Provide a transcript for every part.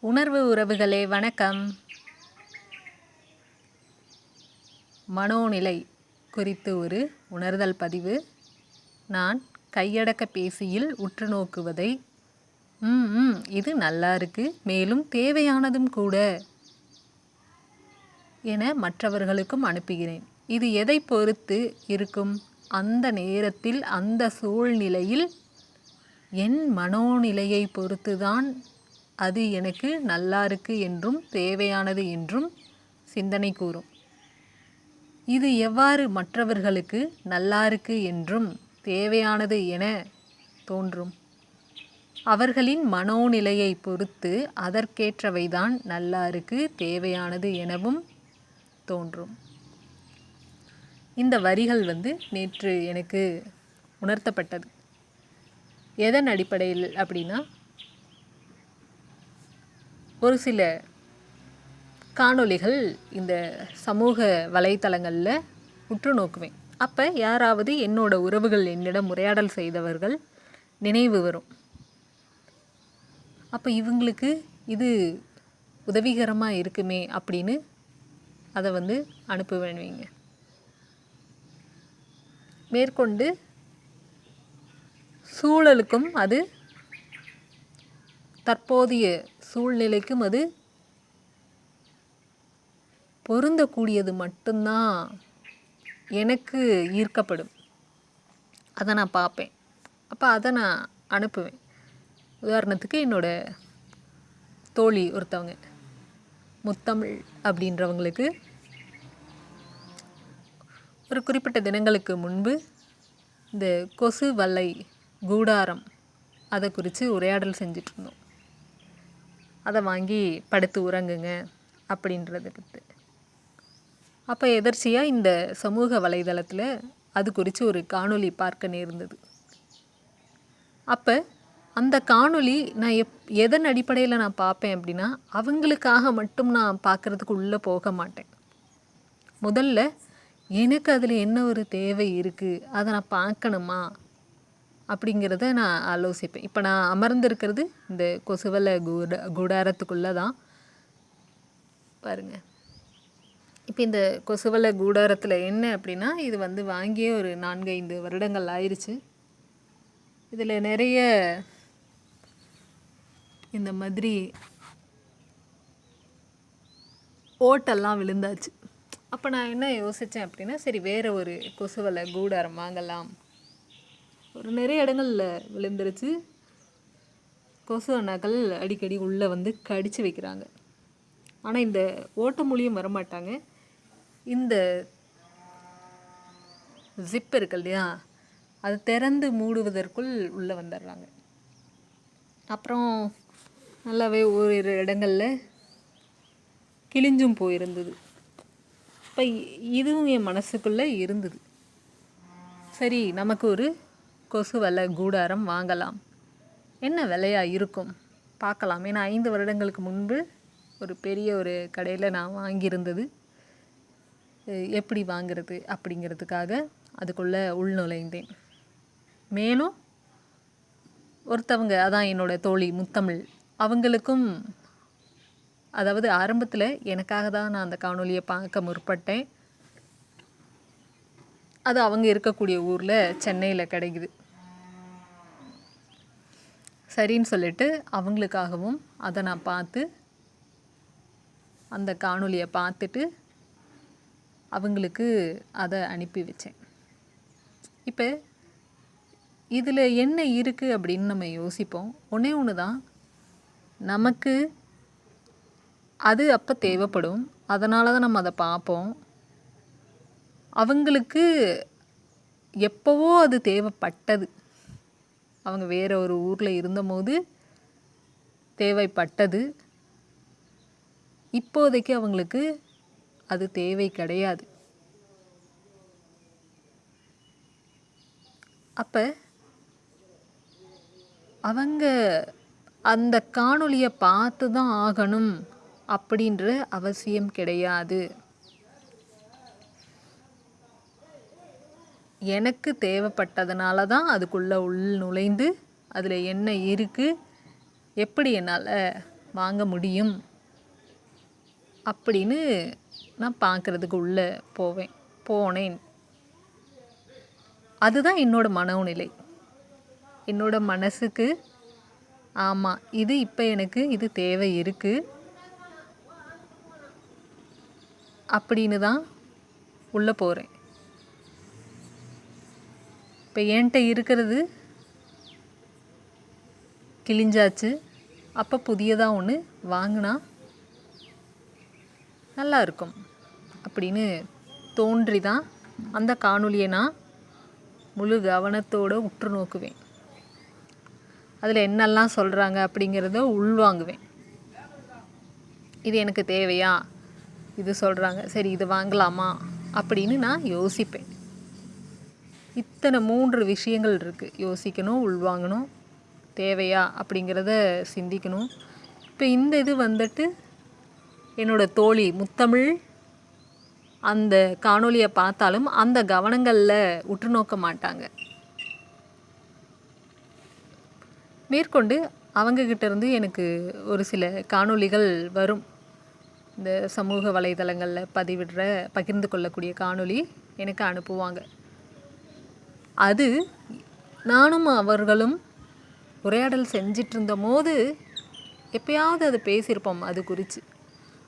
உணர்வு உறவுகளே வணக்கம். மனோநிலை குறித்து ஒரு உணர்தல் பதிவு. நான் கையடக்க பேசியில் உற்று நோக்குவதை இது நல்லா இருக்கு, மேலும் தேவையானதும் கூட என மற்றவர்களுக்கும் அனுப்புகிறேன். இது எதை பொறுத்து இருக்கும்? அந்த நேரத்தில் அந்த சூழ்நிலையில் என் மனோநிலையை பொறுத்துதான் அது எனக்கு நல்லா இருக்கு என்றும் தேவையானது என்றும் சிந்தனை கூறும். இது எவ்வாறு மற்றவர்களுக்கு நல்லா இருக்கு என்றும் தேவையானது என தோன்றும்? அவர்களின் மனோநிலையை பொறுத்து அதற்கேற்றவைதான் நல்லா இருக்கு, தேவையானது எனவும் தோன்றும். இந்த வரிகள் நேற்று எனக்கு உணர்த்தப்பட்டது. எதன் அடிப்படையில் அப்படின்னா, ஒரு சில காணொளிகள் இந்த சமூக வலைத்தளங்களில் உற்று நோக்குவேன். அப்போ யாராவது என்னோட உறவுகள் என்னிடம் உரையாடல் செய்தவர்கள் நினைவு வரும். அப்போ இவங்களுக்கு இது உதவிகரமாக இருக்குமே அப்படின்னு அதை அனுப்புவேன். மேற்கொண்டு சூழலுக்கும் அது தற்போதைய சூழ்நிலைக்கும் அது பொருந்தக்கூடியது மட்டும்தான் எனக்கு ஈர்க்கப்படும். அதை நான் பார்ப்பேன். அப்போ அதை நான் அனுப்புவேன். உதாரணத்துக்கு என்னோடய தோழி ஒருத்தவங்க முத்தமிழ் அப்படின்றவங்களுக்கு ஒரு குறிப்பிட்ட தினங்களுக்கு முன்பு இந்த கொசு வலை கூடாரம் அதை குறித்து உரையாடல் செஞ்சிட்ருந்தோம். அதை வாங்கி படுத்து உறங்குங்க அப்படின்றத பற்றி. அப்போ எதர்ச்சியாக இந்த சமூக வலைதளத்தில் அது குறித்து ஒரு காணொளி பார்க்க நேர்ந்தது. அப்போ அந்த காணொளி நான் எதன் அடிப்படையில் நான் பார்ப்பேன் அப்படின்னா, அவங்களுக்காக மட்டும் நான் பார்க்குறதுக்கு உள்ளே போக மாட்டேன். முதல்ல எனக்கு அதில் என்ன ஒரு தேவை இருக்குது, அதை நான் பார்க்கணுமா அப்படிங்கிறத நான் ஆலோசிப்பேன். இப்போ நான் அமர்ந்திருக்கிறது இந்த கொசுவலை கூடாரத்துக்குள்ளே தான் பாருங்கள். இப்போ இந்த கொசுவலை கூடாரத்தில் என்ன அப்படின்னா, இது வாங்கியே ஒரு 4-5 வருடங்கள் ஆயிடுச்சு. இதில் நிறைய இந்த மாதிரி ஓட்டெல்லாம் விழுந்தாச்சு. அப்போ நான் என்ன யோசித்தேன் அப்படின்னா, சரி வேறு ஒரு கொசுவலை கூடாரம் வாங்கலாம். ஒரு நிறைய இடங்களில் விழுந்துருச்சு. கொசு அண்ணாக்கள் அடிக்கடி உள்ளே கடித்து வைக்கிறாங்க. ஆனால் இந்த ஓட்ட மூலியம் வரமாட்டாங்க. இந்த ஜிப் இருக்கு இல்லையா, அது திறந்து மூடுவதற்குள் உள்ளே வந்துடுறாங்க. அப்புறம் நல்லாவே ஓரிரு இடங்களில் கிழிஞ்சும் போயிருந்தது. இப்போ இதுவும் என் மனசுக்குள்ளே இருந்தது. சரி, நமக்கு ஒரு கொசு வலை கூடாரம் வாங்கலாம். என்ன விலையாக இருக்கும் பார்க்கலாம். ஏன்னா 5 வருடங்களுக்கு முன்பு ஒரு பெரிய ஒரு கடையில் நான் வாங்கியிருந்தது. எப்படி வாங்கிறது அப்படிங்கிறதுக்காக அதுக்குள்ளே உள்நுழைந்தேன். மேலும் ஒருத்தவங்க, அதான் என்னோடய தோழி முத்தமிழ், அவங்களுக்கும், அதாவது ஆரம்பத்தில் எனக்காக தான் நான் அந்த காணொலியை பார்க்க முற்பட்டேன். அது அவங்க இருக்கக்கூடிய ஊரில் சென்னையில் கிடைக்குது. சரின்னு சொல்லிட்டு அவங்களுக்காகவும் அதை நான் பார்த்து அந்த காணொலியை பார்த்துட்டு அவங்களுக்கு அதை அனுப்பி வச்சேன். இப்போ இதில் என்ன இருக்குது அப்படின்னு நம்ம யோசிப்போம். ஒன்று தான், நமக்கு அது அப்போ தேவைப்படும், அதனால தான் நம்ம அதை பார்ப்போம். அவங்களுக்கு எப்போவோ அது தேவைப்பட்டது. அவங்க வேறு ஒரு ஊரில் இருந்தபோது தேவைப்பட்டது. இப்போதைக்கு அவங்களுக்கு அது தேவை கிடையாது. அப்போ அவங்க அந்த காணொலியை பார்த்து தான் ஆகணும் அப்படின்ற அவசியம் கிடையாது. எனக்கு தேவைப்பட்டதுனால தான் அதுக்குள்ளே உள் நுழைந்து அதில் என்ன இருக்குது, எப்படி என்னால் வாங்க முடியும் அப்படின்னு நான் பார்க்குறதுக்கு உள்ளே போனேன். அதுதான் என்னோட மனோநிலை. என்னோட மனசுக்கு ஆமாம், இது இப்போ எனக்கு இது தேவை இருக்குது அப்படின்னு தான் உள்ளே போகிறேன். இப்போ என்கிட்ட இருக்கிறது கிழிஞ்சாச்சு. அப்போ புதியதாக ஒன்று வாங்கினா நல்லா இருக்கும் அப்படின்னு தோன்றி தான் அந்த காணொளியை நான் முழு கவனத்தோடு உற்று நோக்குவேன். அதில் என்னெல்லாம் சொல்கிறாங்க அப்படிங்கிறத உள்வாங்குவேன். இது எனக்கு தேவையா, இது சொல்கிறாங்க, சரி இது வாங்கலாமா அப்படின்னு நான் யோசிப்பேன். இத்தனை 3 விஷயங்கள் இருக்குது. யோசிக்கணும், உள்வாங்கணும், தேவையா அப்படிங்கிறத சிந்திக்கணும். இப்போ இந்த இது வந்துட்டு என்னோடய தோழி முத்தமிழ் அந்த காணொளியை பார்த்தாலும் அந்த கவனங்களில் உற்று நோக்க மாட்டாங்க. மேற்கொண்டு அவங்கக்கிட்டேருந்து எனக்கு ஒரு சில காணொளிகள் வரும். இந்த சமூக வலைதளங்களில் பகிர்ந்து கொள்ளக்கூடிய காணொளி எனக்கு அனுப்புவாங்க. அது நானும் அவர்களும் உரையாடல் செஞ்சிட்ருந்த போது எப்பயாவது அது பேசியிருப்போம். அது குறித்து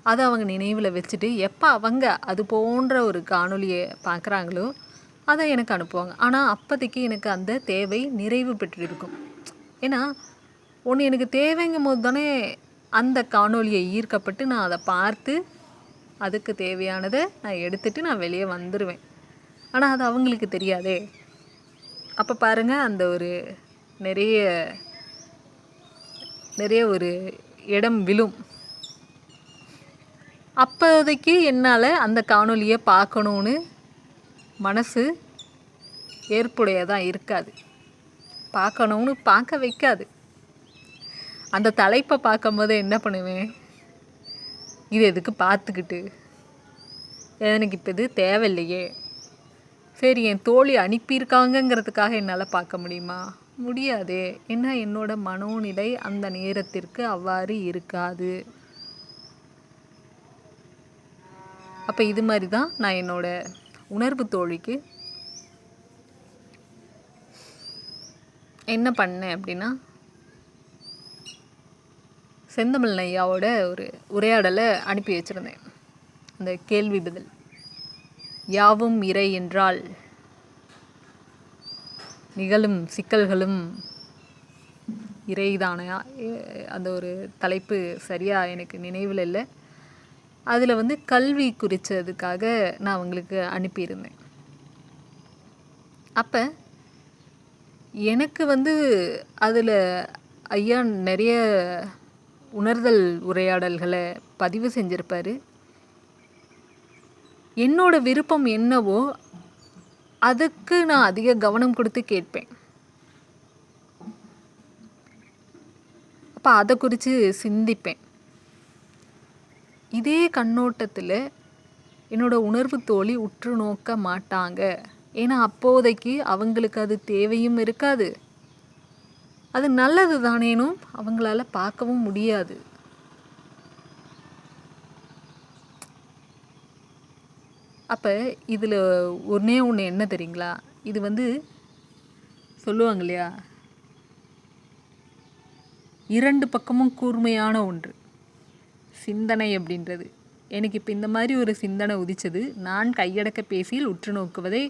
அதை அவங்க நினைவில் வச்சுட்டு எப்போ அவங்க அது போன்ற ஒரு காணொளியை பார்க்குறாங்களோ அதை எனக்கு அனுப்புவாங்க. ஆனால் அப்போதைக்கு எனக்கு அந்த தேவை நிறைவு பெற்றிருக்கும். ஏன்னா ஒன்று எனக்கு தேவைங்கும் போது தானே அந்த காணொளியை ஈர்க்கப்பட்டு நான் அதை பார்த்து அதுக்கு தேவையானதை நான் எடுத்துகிட்டு நான் வெளியே வந்துடுவேன். ஆனால் அது அவங்களுக்கு தெரியாதே. அப்போ பாருங்கள், அந்த ஒரு நிறைய ஒரு இடம் விழும். அப்போதைக்கு என்னால் அந்த காணொளியை பார்க்கணுன்னு மனசு ஏற்புடையதாக இருக்காது. பார்க்கணுன்னு பார்க்க வைக்காது. அந்த தலைப்பை பார்க்கும்போது என்ன பண்ணுவேன், இது எதுக்கு பார்த்துக்கிட்டு, எனக்கு இப்போ இது தேவையில்லையே, சரி என் தோழி அனுப்பியிருக்காங்கங்கிறதுக்காக என்னால் பார்க்க முடியுமா, முடியாதே. ஏன்னா என்னோடய மனோநிலை அந்த நேரத்திற்கு அவ்வாறு இருக்காது. அப்போ இது மாதிரி தான் நான் என்னோடய உணர்வு தோழிக்கு என்ன பண்ணேன் அப்படின்னா, செந்தமிழ் ஐயாவோட ஒரு உரையாடலை அனுப்பி வச்சுருந்தேன். அந்த கேள்வி பதில், யாவும் இறை என்றால் நிகழும் சிக்கல்களும் இறைதானையா, அந்த ஒரு தலைப்பு சரியாக எனக்கு நினைவில் இல்லை. அதில் கல்வி குறித்ததுக்காக நான் அவங்களுக்கு அனுப்பியிருந்தேன். அப்போ எனக்கு அதில் ஐயா நிறைய உணர்தல் உரையாடல்களை பதிவு செஞ்சுருப்பார். என்னோடய விருப்பம் என்னவோ அதுக்கு நான் அதிக கவனம் கொடுத்து கேட்பேன். அப்போ அதை குறித்து சிந்திப்பேன். இதே கண்ணோட்டத்தில் என்னோடய உணர்வு தோழி உற்று நோக்க மாட்டாங்க. ஏன்னா அப்போதைக்கு அவங்களுக்கு அது தேவையும் இருக்காது, அது நல்லது தானேனும் அவங்களால பார்க்கவும் முடியாது. அப்போ இதில் ஒன்றே ஒன்று என்ன தெரியுங்களா, இது சொல்லுவாங்க இல்லையா, 2 பக்கமும் கூர்மையான ஒன்று சிந்தனை அப்படின்றது. எனக்கு இப்போ இந்த மாதிரி ஒரு சிந்தனை உதித்தது. நான் கையடக்க பேசியில் உற்று நோக்குவதை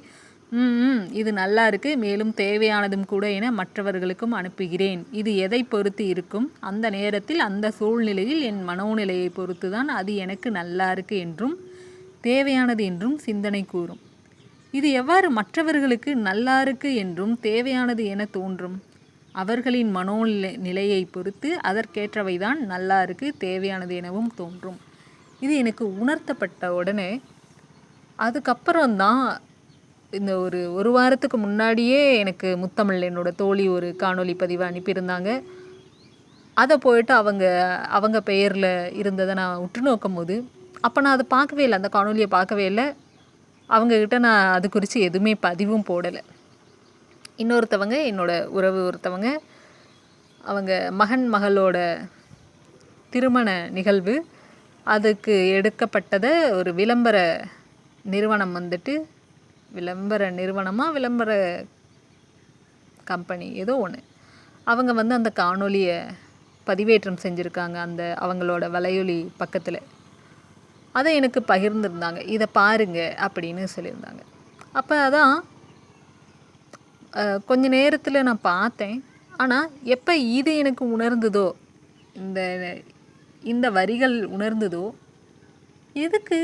இது நல்லா இருக்குது, மேலும் தேவையானதும் கூட என மற்றவர்களுக்கும் அனுப்புகிறேன். இது எதை பொறுத்து இருக்கும், அந்த நேரத்தில் அந்த சூழ்நிலையில் என் மனோநிலையை பொறுத்து தான் அது எனக்கு நல்லா இருக்குது என்றும் தேவையானது என்றும் சிந்தனை கூறும். இது எவ்வாறு மற்றவர்களுக்கு நல்லா இருக்குது என்றும் தேவையானது என தோன்றும், அவர்களின் மனோநிலையை பொறுத்து அதற்கேற்றவை தான் நல்லா இருக்குது தேவையானது எனவும் தோன்றும். இது எனக்கு உணர்த்தப்பட்ட உடனே அதுக்கப்புறம்தான் இந்த ஒரு வாரத்துக்கு முன்னாடியே எனக்கு முத்தமிழ் என்னோட தோழி ஒரு காணொளி பதிவை அனுப்பியிருந்தாங்க. அதை போயிட்டு அவங்க பெயரில் இருந்ததை நான் உற்று நோக்கும் போது அப்போ நான் அதை பார்க்கவே இல்லை, அந்த காணொலியை பார்க்கவே இல்லை. அவங்கக்கிட்ட நான் அது குறித்து எதுவுமே பதிவும் போடலை. இன்னொருத்தவங்க என்னோட உறவு ஒருத்தவங்க, அவங்க மகன் மகளோட திருமண நிகழ்வு. அதுக்கு எடுக்கப்பட்டதை ஒரு விளம்பர நிறுவனம் வந்துட்டு, விளம்பர விளம்பர கம்பெனி ஏதோ ஒன்று, அவங்க வந்து அந்த காணொளியை பதிவேற்றம் செஞ்சுருக்காங்க அந்த அவங்களோட வலையொலி பக்கத்தில். அதை எனக்கு பகிர்ந்திருந்தாங்க. இதை பாருங்க அப்படின்னு சொல்லியிருந்தாங்க. அப்போ அதான் கொஞ்ச நேரத்தில் நான் பார்த்தேன். ஆனால் எப்போ இது எனக்கு உணர்ந்ததோ, இந்த இந்த வரிகள் உணர்ந்ததோ, எதுக்கு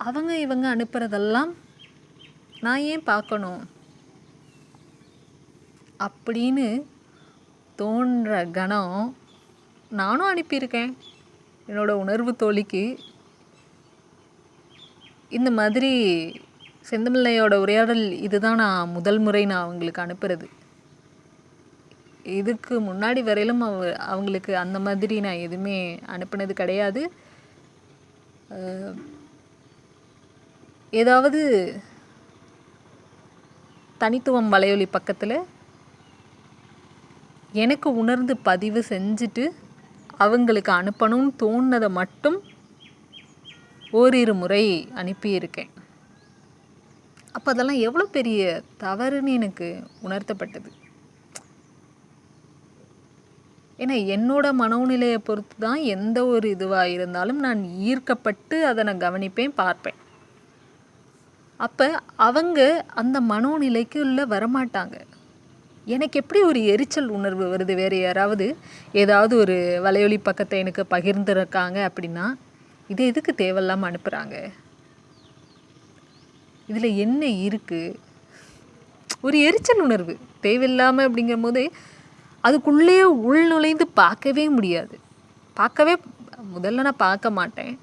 அவங்க இவங்க அனுப்புகிறதெல்லாம் நான் ஏன் பார்க்கணும் அப்படின்னு தோன்ற கணம் நானும் அனுப்பியிருக்கேன் என்னோடய உணர்வு தோழிக்கு. இந்த மாதிரி செந்தமிழ்லையோட உரையாடல் இதுதான் நான் முதல் முறை நான் அவங்களுக்கு அனுப்புறது. இதுக்கு முன்னாடி வரையிலும் அவங்களுக்கு அந்த மாதிரி நான் எதுவுமே அனுப்புனது கிடையாது. ஏதாவது தனித்துவம் வலையொலி பக்கத்தில் எனக்கு உணர்ந்து பதிவு செஞ்சுட்டு அவங்களுக்கு அனுப்பணும்னு தோணுனதை மட்டும் ஓரிரு முறை அனுப்பியிருக்கேன். அப்போ அதெல்லாம் எவ்வளோ பெரிய தவறுன்னு எனக்கு உணர்த்தப்பட்டது. ஏன்னா என்னோட மனோநிலையை பொறுத்து தான் எந்த ஒரு இதுவாக இருந்தாலும் நான் ஈர்க்கப்பட்டு அதை நான் கவனிப்பேன், பார்ப்பேன். அப்போ அவங்க அந்த மனோநிலைக்கு உள்ள வரமாட்டாங்க. எனக்கு எப்படி ஒரு எரிச்சல் உணர்வு வருது, வேறு யாராவது ஏதாவது ஒரு வலையொலி பக்கத்தை எனக்கு பகிர்ந்துருக்காங்க அப்படின்னா, இது எதுக்கு தேவையில்லாமல் அனுப்புகிறாங்க, இதில் என்ன இருக்குது, ஒரு எரிச்சல் உணர்வு தேவையில்லாமல். அப்படிங்கும் போது அதுக்குள்ளேயே உள்நுழைந்து பார்க்கவே முடியாது. முதல்ல நான் பார்க்க மாட்டேன்.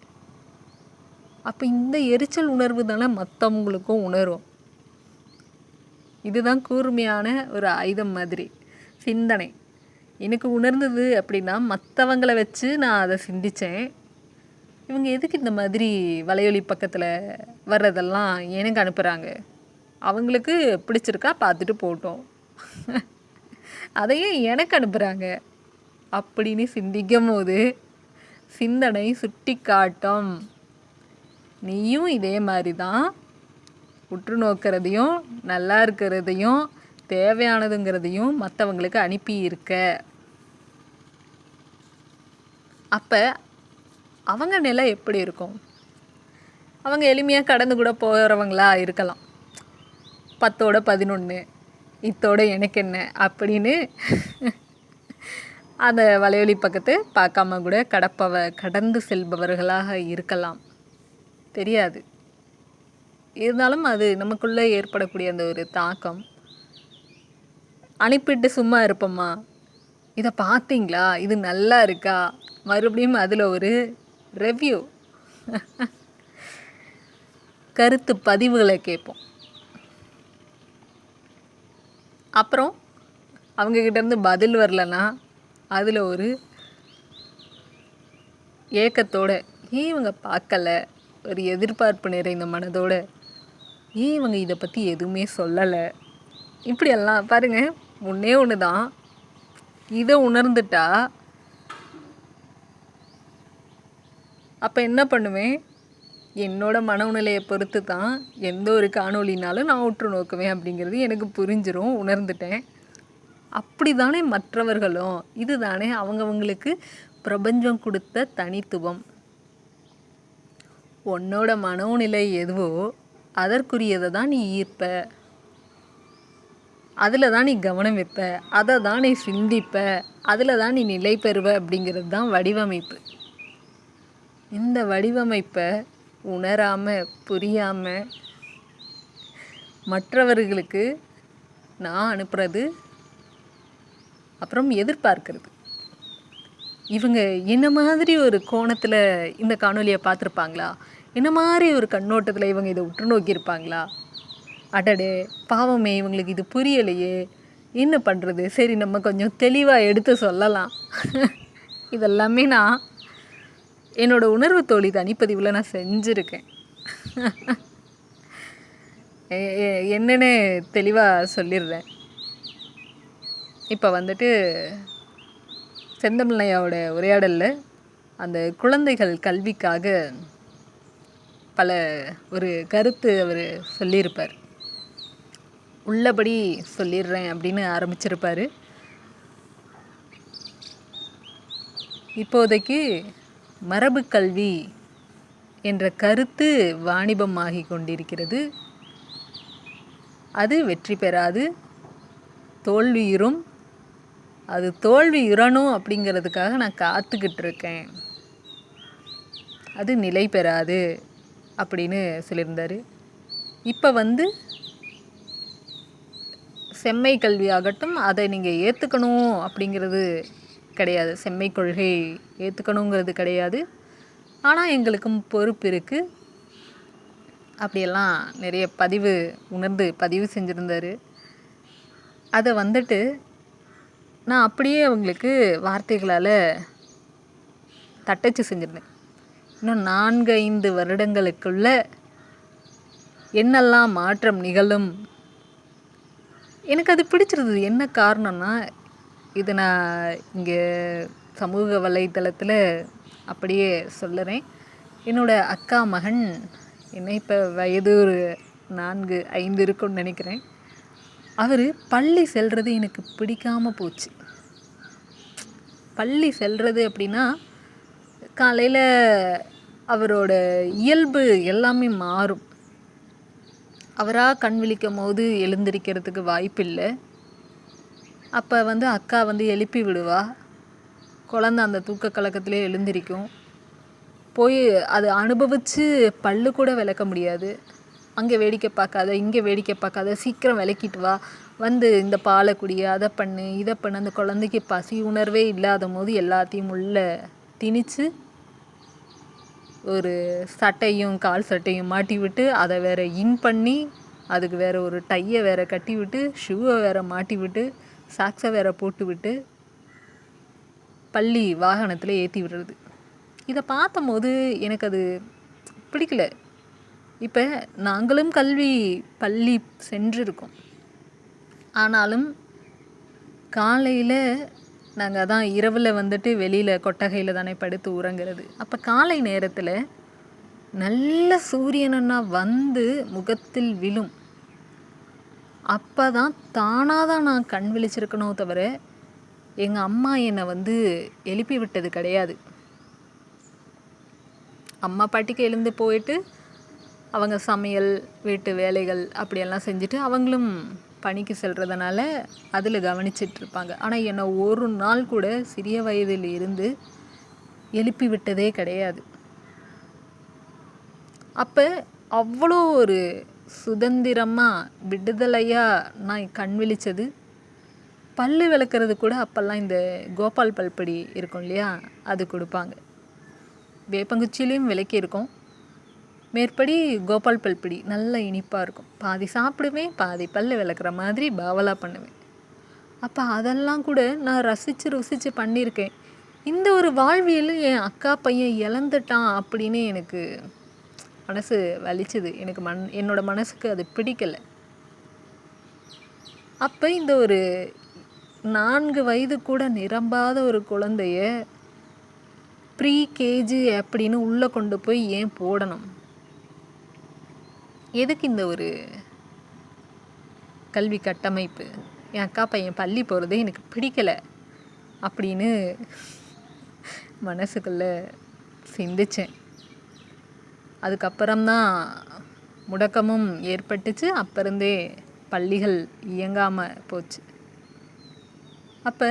அப்போ இந்த எரிச்சல் உணர்வு தானே மற்றவங்களுக்கும் உணரும். இதுதான் கூர்மையான ஒரு ஆயுதம் மாதிரி சிந்தனை. எனக்கு உணர்ந்தது அப்படின்னா மற்றவங்களை வச்சு நான் அதை சிந்தித்தேன். இவங்க எதுக்கு இந்த மாதிரி வலையொலி பக்கத்தில் வர்றதெல்லாம் எனக்கு அனுப்புகிறாங்க, அவங்களுக்கு பிடிச்சிருக்கா பார்த்துட்டு போட்டோம், அதையே எனக்கு அனுப்புகிறாங்க அப்படின்னு சிந்திக்கும் போது சிந்தனை சுட்டி காட்டும், நீயும் இதே மாதிரி தான் உற்று நோக்கிறதையும் நல்லா இருக்கிறதையும் தேவையானதுங்கிறதையும் மற்றவங்களுக்கு அனுப்பியிருக்க. அப்போ அவங்க நிலை எப்படி இருக்கும்? அவங்க எளிமையாக கடந்து கூட போகிறவங்களா இருக்கலாம். 10ஓட 11 இத்தோட எனக்கு என்ன அப்படின்னு அந்த வலையொலி பக்கத்தை பார்க்காம கூட கடந்து செல்பவர்களாக இருக்கலாம், தெரியாது. இருந்தாலும் அது நமக்குள்ளே ஏற்படக்கூடிய அந்த ஒரு தாக்கம். அனுப்பிட்டு சும்மா இருப்போமா, இதை பார்த்தீங்களா, இது நல்லா இருக்கா, மறுபடியும் அதில் ஒரு ரிவ்யூ கருத்து பதிவுகளை கேட்போம். அப்புறம் அவங்கக்கிட்டேருந்து பதில் வரலன்னா அதில் ஒரு ஏக்கத்தோட, ஏன் இவங்க பார்க்கல, ஒரு எதிர்பார்ப்பு நிறைந்த மனதோட, ஏன் இவங்க இதை பற்றி எதுவுமே சொல்லலை, இப்படியெல்லாம் பாருங்கள். ஒன்று தான், இதை உணர்ந்துட்டா அப்போ என்ன பண்ணுவேன், என்னோட மனநிலையை பொறுத்து தான் எந்த ஒரு காணொலினாலும் நான் உற்று நோக்குவேன் அப்படிங்கிறது எனக்கு புரிஞ்சிடும், உணர்ந்துட்டேன். அப்படி தானே மற்றவர்களும். இது தானே அவங்கவுங்களுக்கு பிரபஞ்சம் கொடுத்த தனித்துவம். உன்னோட மனோநிலை எதுவோ அதற்குரியதை தான் நீ ஈர்ப்ப, அதில் தான் நீ கவனம் வைப்ப, அதை தான் நீ சிந்திப்ப, அதில் தான் நீ நிலை பெறுவ அப்படிங்கிறது தான் வடிவமைப்பு. இந்த வடிவமைப்பை உணராமல் புரியாமல் மற்றவர்களுக்கு நான் அனுப்புறது, அப்புறம் எதிர்பார்க்கிறது. இவங்க என்ன மாதிரி ஒரு கோணத்தில் இந்த காணொலியை பார்த்துருப்பாங்களா, என்ன மாதிரி ஒரு கண்ணோட்டத்தில் இவங்க இதை உற்று நோக்கியிருப்பாங்களா, அடடே பாவமே இவங்களுக்கு இது புரியலையே, என்ன பண்ணுறது, சரி நம்ம கொஞ்சம் தெளிவாக எடுத்து சொல்லலாம். இதெல்லாமே நான் என்னோடய உணர்வு தோழி தனிப்பதிவில் நான் செஞ்சுருக்கேன். என்னென்னு தெளிவாக சொல்லிடுறேன். இப்போ வந்துட்டு செந்தமிழ்லையோட உரையாடலில் அந்த குழந்தைகள் கல்விக்காக பல ஒரு கருத்து அவர் சொல்லியிருப்பார். உள்ளபடி சொல்லிடுறேன் அப்படின்னு ஆரம்பிச்சிருப்பார். இப்போதைக்கு மரபு கல்வி என்ற கருத்து வாணிபமாகி கொண்டிருக்கிறது. அது வெற்றி பெறாது, தோல்வியுறும். அது தோல்வியுறணும் அப்படிங்கிறதுக்காக நான் காத்துக்கிட்டு இருக்கேன். அது நிலை பெறாது அப்படின்னு சொல்லியிருந்தார். இப்போ செம்மை கல்வி ஆகட்டும், அதை நீங்கள் ஏற்றுக்கணும் அப்படிங்கிறது கிடையாது. செம்மை கொள்கை ஏற்றுக்கணுங்கிறது கிடையாது. ஆனால் எங்களுக்கும் பொறுப்பு இருக்குது. அப்படியெல்லாம் நிறைய பதிவு செஞ்சுருந்தார். அதை நான் அப்படியே அவங்களுக்கு வார்த்தைகளால் தட்டச்சு செஞ்சுருந்தேன். இன்னும் 4-5 வருடங்களுக்குள்ள என்னெல்லாம் மாற்றம் நிகழும். எனக்கு அது பிடிச்சிருந்தது. என்ன காரணம்னா, இது நான் இங்கே சமூக வலைத்தளத்தில் அப்படியே சொல்லுறேன். என்னோடய அக்கா மகன் என்ன இப்போ வயது ஒரு 4-5 இருக்குன்னு நினைக்கிறேன். அவர் பள்ளி செல்வது எனக்கு பிடிக்காமல் போச்சு. பள்ளி செல்வது அப்படின்னா காலையில் அவரோட இயல்பு எல்லாமே மாறும். அவராக கண் விழிக்கும் போது எழுந்திருக்கிறதுக்கு வாய்ப்பில்லை. அப்போ அக்கா எழுப்பி விடுவா. குழந்தை அந்த தூக்க கலக்கத்திலே எழுந்திரிக்கும். போய் அதை அனுபவித்து பல்லு கூட விளக்க முடியாது. அங்கே வேடிக்கை பார்க்காத, இங்கே வேடிக்கை பார்க்காத, சீக்கிரம் விளக்கிட்டு வா, இந்த பாலை குடிய, அதை பண்ணு, இதை பண்ணு. அந்த குழந்தைக்கு பசி உணர்வே இல்லாத போது எல்லாத்தையும் உள்ளே திணிச்சு ஒரு சட்டையும் கால் சட்டையும் மாட்டி விட்டு, அதை வேறு இன் பண்ணி, அதுக்கு வேறு ஒரு டையை வேறு கட்டி விட்டு, ஷூவை வேறு மாட்டி விட்டு, சாக்ஸை வேறு போட்டு விட்டு பள்ளி வாகனத்தில் ஏற்றி விடுறது. இதை பார்த்தபோது எனக்கு அது பிடிக்கல. இப்போ நாங்களும் பள்ளி சென்றிருக்கோம். ஆனாலும் காலையில் நாங்கள் தான் இரவில் வெளியில் கொட்டகையில் தானே படுத்து உறங்கிறது. அப்போ காலை நேரத்தில் நல்ல சூரியனா முகத்தில் விழும். அப்போ தான் தானாக தான் நான் கண் விழிச்சிருக்கணும் தவிர எங்கள் அம்மா என்னை எழுப்பி விட்டது கிடையாது. அம்மா பாட்டிக்கு எழுந்து போயிட்டு அவங்க சமையல், வீட்டு வேலைகள் அப்படியெல்லாம் செஞ்சுட்டு அவங்களும் பணிக்கு செல்கிறதுனால அதில் கவனிச்சிட்ருப்பாங்க. ஆனால் என்னை ஒரு நாள் கூட சிறிய வயதில் இருந்து எழுப்பி விட்டதே கிடையாது. அப்போ அவ்வளோ ஒரு சுதந்திரமாக விடுதலையாக நான் கண் விழித்தது. பல்லு விளக்குறது கூட அப்போல்லாம் இந்த கோபால் பல்படி இருக்கும் இல்லையா, அது கொடுப்பாங்க. வேப்பங்குச்சிலையும் விளக்கியிருக்கோம். மேற்படி கோபால் பல்படி நல்ல இனிப்பாக இருக்கும். பாதி சாப்பிடுவேன், பாதி பல்லு விளக்குற மாதிரி பாவலா பண்ணுவேன். அப்போ அதெல்லாம் கூட நான் ருசித்து பண்ணியிருக்கேன். இந்த ஒரு வாழ்வியல் என் அக்கா பையன் இழந்துட்டான் அப்படின்னு எனக்கு மனசு வலிச்சுது. எனக்கு என்னோடய மனசுக்கு அது பிடிக்கலை. அப்போ இந்த ஒரு 4 வயது கூட நிரம்பாத ஒரு குழந்தைய ப்ரீ கேஜி அப்படின்னு உள்ளே கொண்டு போய் ஏன் போடணும்? எதுக்கு இந்த ஒரு கல்வி கட்டமைப்பு? என் அக்கா பையன் பள்ளி போகிறதே எனக்கு பிடிக்கலை அப்படின்னு மனசுக்குள்ளே சிந்தித்தேன். அதுக்கப்புறம்தான் முடக்கமும் ஏற்பட்டுச்சு. அப்போருந்தே பள்ளிகள் இயங்காமல் போச்சு. அப்போ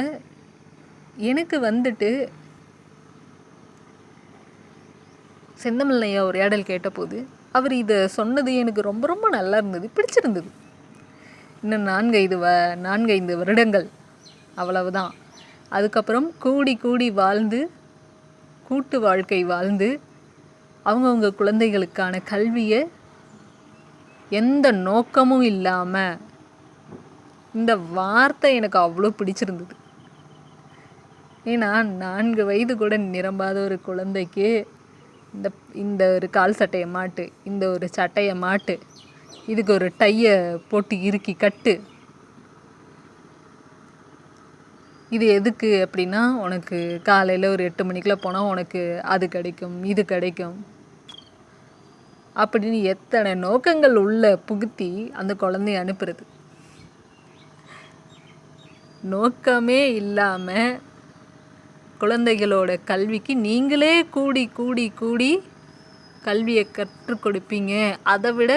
எனக்கு செந்தமிழ்லையா உரையாடல் கேட்டபோது அவர் இதை சொன்னது எனக்கு ரொம்ப ரொம்ப நல்லா இருந்தது, பிடிச்சிருந்தது. இன்னும் 4-5 வருடங்கள் அவ்வளவுதான். அதுக்கப்புறம் கூடி கூடி வாழ்ந்து, கூட்டு வாழ்க்கை வாழ்ந்து, அவங்கவுங்க குழந்தைகளுக்கான கல்வியை எந்த நோக்கமும் இல்லாமல், இந்த வார்த்தை எனக்கு அவ்வளோ பிடிச்சிருந்தது. ஏன்னா 4 வயது கூட நிரம்பாத ஒரு குழந்தைக்கு இந்த ஒரு கால் சட்டையை மாட்டு, இந்த ஒரு சட்டையை மாட்டு, இதுக்கு ஒரு டையை போட்டு இறுக்கி கட்டு, இது எதுக்கு அப்படின்னா, உனக்கு காலையில் ஒரு 8 மணிக்கெலாம் போனால் உனக்கு அது கிடைக்கும், இது கிடைக்கும் அப்படின்னு எத்தனை நோக்கங்கள் உள்ள புகுத்தி அந்த குழந்தைய அனுப்புறது. நோக்கமே இல்லாமல் குழந்தைகளோட கல்விக்கு நீங்களே கூடி கூடி கூடி கல்வியை கற்றுக் கொடுப்பீங்க. அதை விட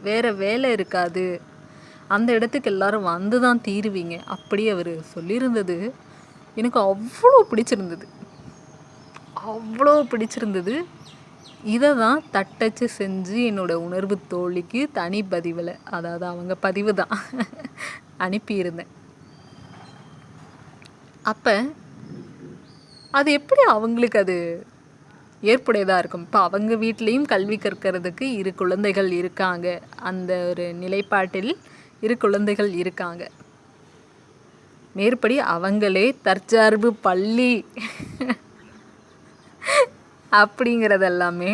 வேறு வேலை இருக்காது, அந்த இடத்துக்கு எல்லாரும் வந்து தான் தீருவீங்க அப்படி அவர் சொல்லியிருந்தது எனக்கு அவ்வளோ பிடிச்சிருந்தது. இதை தான் தட்டச்சு செஞ்சு என்னோடய உணர்வு தோழிக்கு தனி பதிவில், அதாவது அவங்க பதிவு தான் அனுப்பியிருந்தேன். அப்போ அது எப்படி அவங்களுக்கு அது ஏற்புடையதாக இருக்கும். இப்போ அவங்க வீட்லேயும் கல்வி கற்கிறதுக்கு 2 குழந்தைகள் இருக்காங்க, அந்த ஒரு நிலைப்பாட்டில் 2 குழந்தைகள் இருக்காங்க. மேற்படி அவங்களே தற்சார்பு பள்ளி அப்படிங்கிறதெல்லாமே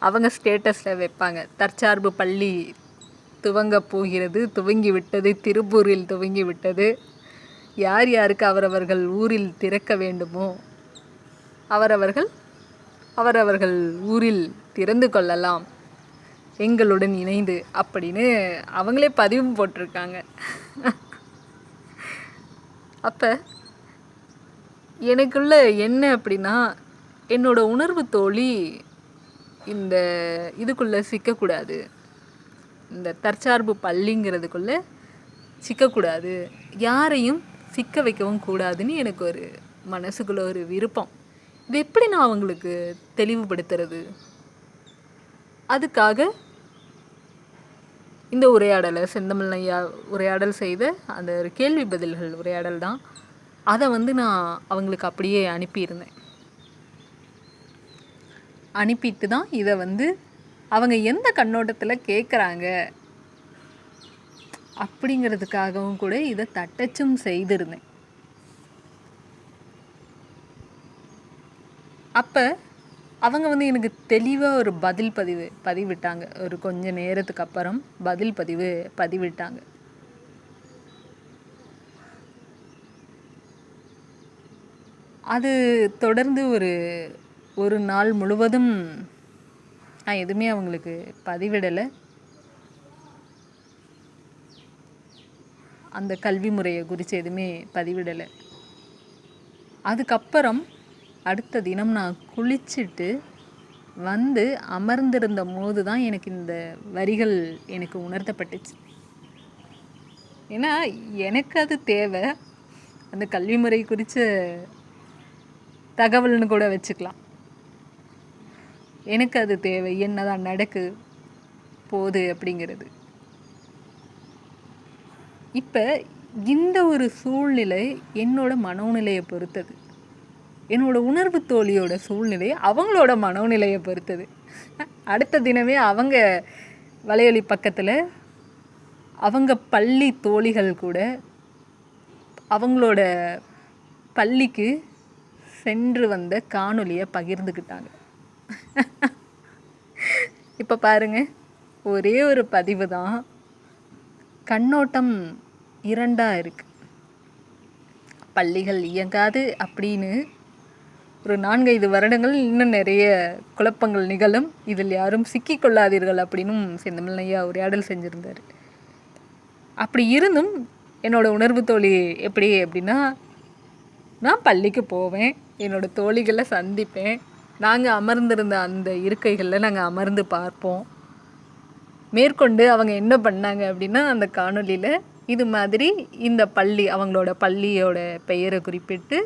அவங்க ஸ்டேட்டஸில் வைப்பாங்க. தற்சார்பு பள்ளி துவங்க போகிறது, துவங்கி விட்டது, திருப்பூரில் துவங்கி விட்டது. யார் யாருக்கு அவரவர்கள் ஊரில் திறக்க வேண்டுமோ அவரவர்கள் ஊரில் திறந்து கொள்ளலாம் எங்களுடன் இணைந்து அப்படின்னு அவங்களே பதிவும் போட்டிருக்காங்க. அப்போ எனக்குள்ள என்ன அப்படின்னா, என்னோட உணர்வு தோழி இந்த இதுக்குள்ளே சிக்கக்கூடாது, இந்த தற்சார்பு பள்ளிங்கிறதுக்குள்ளே சிக்கக்கூடாது, யாரையும் சிக்க வைக்கவும் கூடாதுன்னு எனக்கு ஒரு மனசுக்குள்ளே ஒரு விருப்பம். இது எப்படி நான் அவங்களுக்கு தெளிவுபடுத்துறது? அதுக்காக இந்த உரையாடலை, செந்தமிழ் ஐயா உரையாடல் செய்த அந்த ஒரு கேள்வி பதில்கள் உரையாடல் தான், அதை நான் அவங்களுக்கு அப்படியே அனுப்பியிருந்தேன். அனுப்பிட்டு தான் இதை அவங்க எந்த கண்ணோட்டத்தில் கேட்குறாங்க அப்படிங்கிறதுக்காகவும் கூட இதை தட்டச்சும் செய்திருந்தேன். அப்போ அவங்க எனக்கு தெளிவாக ஒரு பதில் பதிவிட்டாங்க. ஒரு கொஞ்ச நேரத்துக்கு அப்புறம் பதில் பதிவிட்டாங்க. அது தொடர்ந்து ஒரு நாள் முழுவதும் நான் எதுவுமே அவங்களுக்கு பதிவிடலை. அந்த கல்வி முறையை குறித்து எதுவுமே பதிவிடலை. அதுக்கப்புறம் அடுத்த தினம் நான் குளிச்சுட்டு அமர்ந்திருந்த போது தான் எனக்கு இந்த வரிகள் எனக்கு உணர்த்தப்பட்டுச்சு. ஏன்னா எனக்கு அது தேவை, அந்த கல்வி முறை குறித்த தகவல்னு கூட வச்சுக்கலாம். எனக்கு அது தேவை, என்னதான் நடக்கு போகுது அப்படிங்கிறது. இப்போ இந்த ஒரு சூழ்நிலை என்னோட மனோநிலையை பொறுத்தது, என்னோட உணர்வு தோழியோட சூழ்நிலை அவங்களோட மனோநிலையை பொறுத்தது. அடுத்த தினமே அவங்க வலையொலி பக்கத்தில் அவங்க பள்ளி தோழிகள் கூட அவங்களோட பள்ளிக்கு சென்று வந்த காணொலியை பகிர்ந்துக்கிட்டாங்க. இப்போ பாருங்கள், ஒரே ஒரு பதிவு தான் கண்ணோட்டம் 2ஆக இருக்குது. பள்ளிகள் இயங்காது அப்படின்னு ஒரு 4-5 வருடங்கள் இன்னும் நிறைய குழப்பங்கள் நிகழும், இதில் யாரும் சிக்கிக்கொள்ளாதீர்கள் அப்படின்னும் செந்தமிழ் ஐயா உரையாடல் செஞ்சுருந்தார். அப்படி இருந்தும் என்னோடய உணர்வு தோழி எப்படி அப்படின்னா, நான் பள்ளிக்கு போவேன், என்னோடய தோழிகளை சந்திப்பேன், நாங்கள் அமர்ந்திருந்த அந்த இருக்கைகளில் நாங்கள் அமர்ந்து பார்ப்போம். மேற்கொண்டு அவங்க என்ன பண்ணாங்க அப்படின்னா, அந்த காணொலியில் இது மாதிரி இந்த பள்ளி, அவங்களோட பள்ளியோட பெயரை குறிப்பிட்டு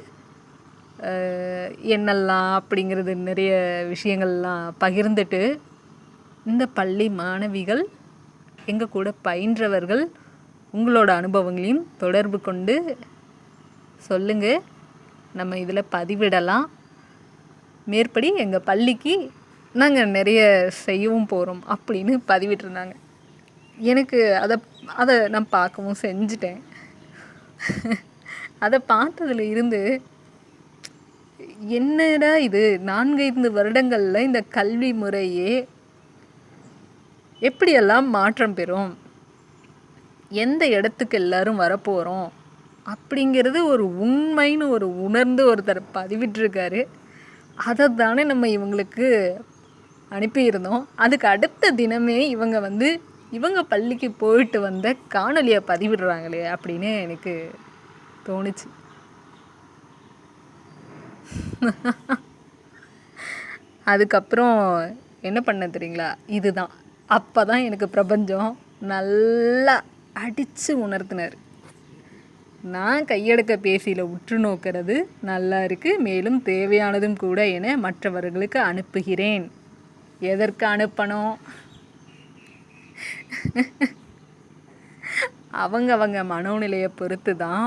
என்னெல்லாம் அப்படிங்கிறது நிறைய விஷயங்கள்லாம் பகிர்ந்துட்டு, இந்த பள்ளி மாணவிகள் எங்கள் கூட பயின்றவர்கள் உங்களோட அனுபவங்களையும் தொடர்பு கொண்டு சொல்லுங்கள், நம்ம இதில் பதிவிடலாம், மேற்படி எங்கள் பள்ளிக்கு நாங்கள் நிறைய செய்யவும் போகிறோம் அப்படின்னு பதிவிட்டிருந்தாங்க. எனக்கு அதை நான் பார்க்கவும் செஞ்சிட்டேன். அதை பார்த்ததுல இருந்து என்னடா இது, 4-5 வருடங்களில் இந்த கல்வி முறையே எப்படியெல்லாம் மாற்றம் பெறும், எந்த இடத்துக்கு எல்லாரும் வரப்போகிறோம் அப்படிங்கிறது ஒரு உண்மைன்னு ஒரு உணர்ந்து ஒருத்தர் பதிவிட்டிருக்காரு. அதை தானே நம்ம இவங்களுக்கு அனுப்பியிருந்தோம். அதுக்கு அடுத்த தினமே இவங்க பள்ளிக்கு போயிட்டு வந்த காணொலியை பதிவிடுறாங்களே அப்படின்னு எனக்கு தோணுச்சு. அதுக்கப்புறம் என்ன பண்ண தெரியுங்களா? இதுதான் அப்போ தான் எனக்கு பிரபஞ்சம் நல்லா அடித்து உணர்த்தினார். நான் கையடக்க பேசியில் உற்று நோக்கிறது நல்லா இருக்குது, மேலும் தேவையானதும் கூட என மற்றவர்களுக்கு அனுப்புகிறேன். எதற்கு அனுப்பணும்? அவங்க மனோநிலையை பொறுத்து தான்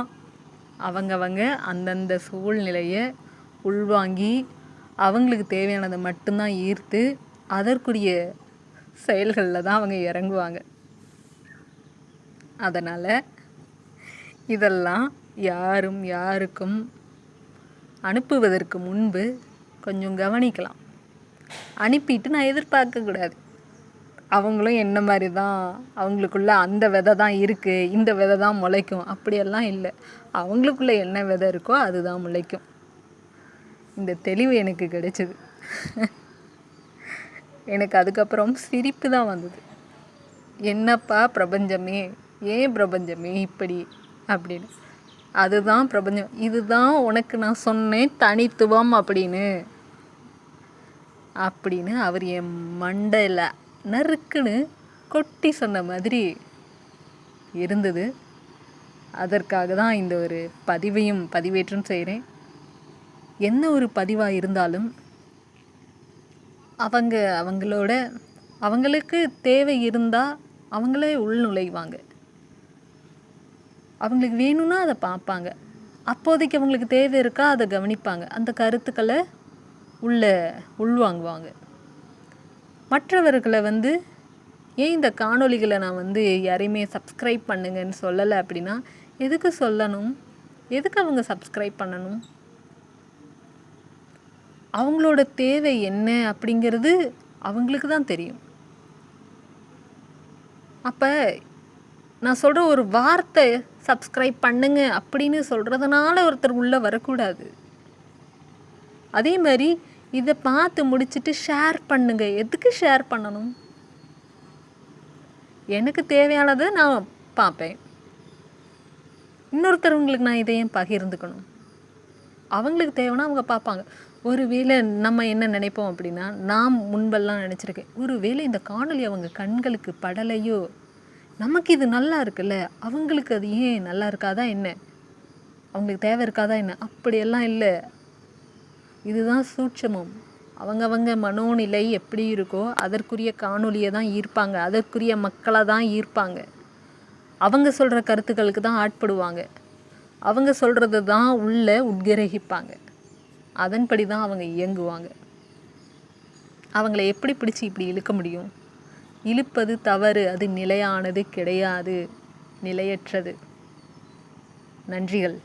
அவங்க அந்தந்த சூழ்நிலையை உள்வாங்கி அவங்களுக்கு தேவையானதை மட்டும்தான் ஈர்த்து அதற்குரிய செயல்களில் தான் அவங்க இறங்குவாங்க. அதனால் இதெல்லாம் யாருக்கும் அனுப்புவதற்கு முன்பு கொஞ்சம் கவனிக்கலாம். அனுப்பிட்டு நான் எதிர்பார்க்கக்கூடாது அவங்களும் என்ன மாதிரி தான், அவங்களுக்குள்ள அந்த விதை தான் இருக்குது, இந்த விதை தான் முளைக்கும், அப்படியெல்லாம் இல்லை. அவங்களுக்குள்ள என்ன விதை இருக்கோ அதுதான் முளைக்கும். இந்த தெளிவு எனக்கு கிடைச்சிது. எனக்கு அதுக்கப்புறம் சிரிப்பு தான் வந்தது. என்னப்பா பிரபஞ்சமே, ஏன் பிரபஞ்சமே இப்படி அப்படின்னு. அதுதான் பிரபஞ்சம், இதுதான் உனக்கு நான் சொன்னேன் தனித்துவம் அப்படின்னு அவர் என் மண்டையில் நறுக்குன்னு கொட்டி சொன்ன மாதிரி இருந்தது. அதற்காக தான் இந்த ஒரு பதிவேற்றம் செய்கிறேன். என்ன ஒரு பதிவாக இருந்தாலும் அவங்களுக்கு தேவை இருந்தால் அவங்களே உள்நுழைவாங்க. அவங்களுக்கு வேணும்னா அதை பார்ப்பாங்க. அப்போதைக்கு அவங்களுக்கு தேவை இருக்கா அதை கவனிப்பாங்க. அந்த கருத்துக்களை உள்வாங்குவாங்க. மற்றவர்களை ஏன் இந்த காணொலிகளை நான் யாரையுமே சப்ஸ்கிரைப் பண்ணுங்கன்னு சொல்லலை அப்படின்னா, எதுக்கு சொல்லணும்? எதுக்கு அவங்க சப்ஸ்கிரைப் பண்ணணும்? அவங்களோட தேவை என்ன அப்படிங்கிறது அவங்களுக்கு தான் தெரியும். அப்போ நான் சொல்கிற ஒரு வார்த்தை சப்ஸ்கிரைப் பண்ணுங்க அப்படின்னு சொல்கிறதுனால ஒருத்தர் உள்ளே வரக்கூடாது. அதே மாதிரி இதை பார்த்து முடிச்சுட்டு ஷேர் பண்ணுங்க. எதுக்கு ஷேர் பண்ணணும்? எனக்கு தேவையானதை நான் பார்ப்பேன். இன்னொருத்தவங்களுக்கு நான் இதையும் பகிர்ந்துக்கணும். அவங்களுக்கு தேவைன்னா அவங்க பார்ப்பாங்க. ஒருவேளை நம்ம என்ன நினைப்போம் அப்படின்னா, நான் முன்பெல்லாம் நினச்சிருக்கேன், ஒருவேளை இந்த காணொலி அவங்க கண்களுக்கு படலையோ, நமக்கு இது நல்லா இருக்குல்ல, அவங்களுக்கு அது ஏன் நல்லா இருக்காதா என்ன, அவங்களுக்கு தேவை இருக்காதா என்ன? அப்படியெல்லாம் இல்லை. இதுதான் சூட்சமம். அவங்கவங்க மனோநிலை எப்படி இருக்கோ அதற்குரிய காணொலியை தான் ஈர்ப்பாங்க, அதற்குரிய மக்களை தான் ஈர்ப்பாங்க. அவங்க சொல்கிற கருத்துக்களுக்கு தான் ஆட்படுவாங்க. அவங்க சொல்கிறது தான் உட்கிரகிப்பாங்க. அதன்படி தான் அவங்க இயங்குவாங்க. அவங்கள எப்படி பிடிச்சி இப்படி இழுக்க முடியும்? இழுப்பது தவறு. அது நிலையானது கிடையாது, நிலையற்றது. நன்றிகள்.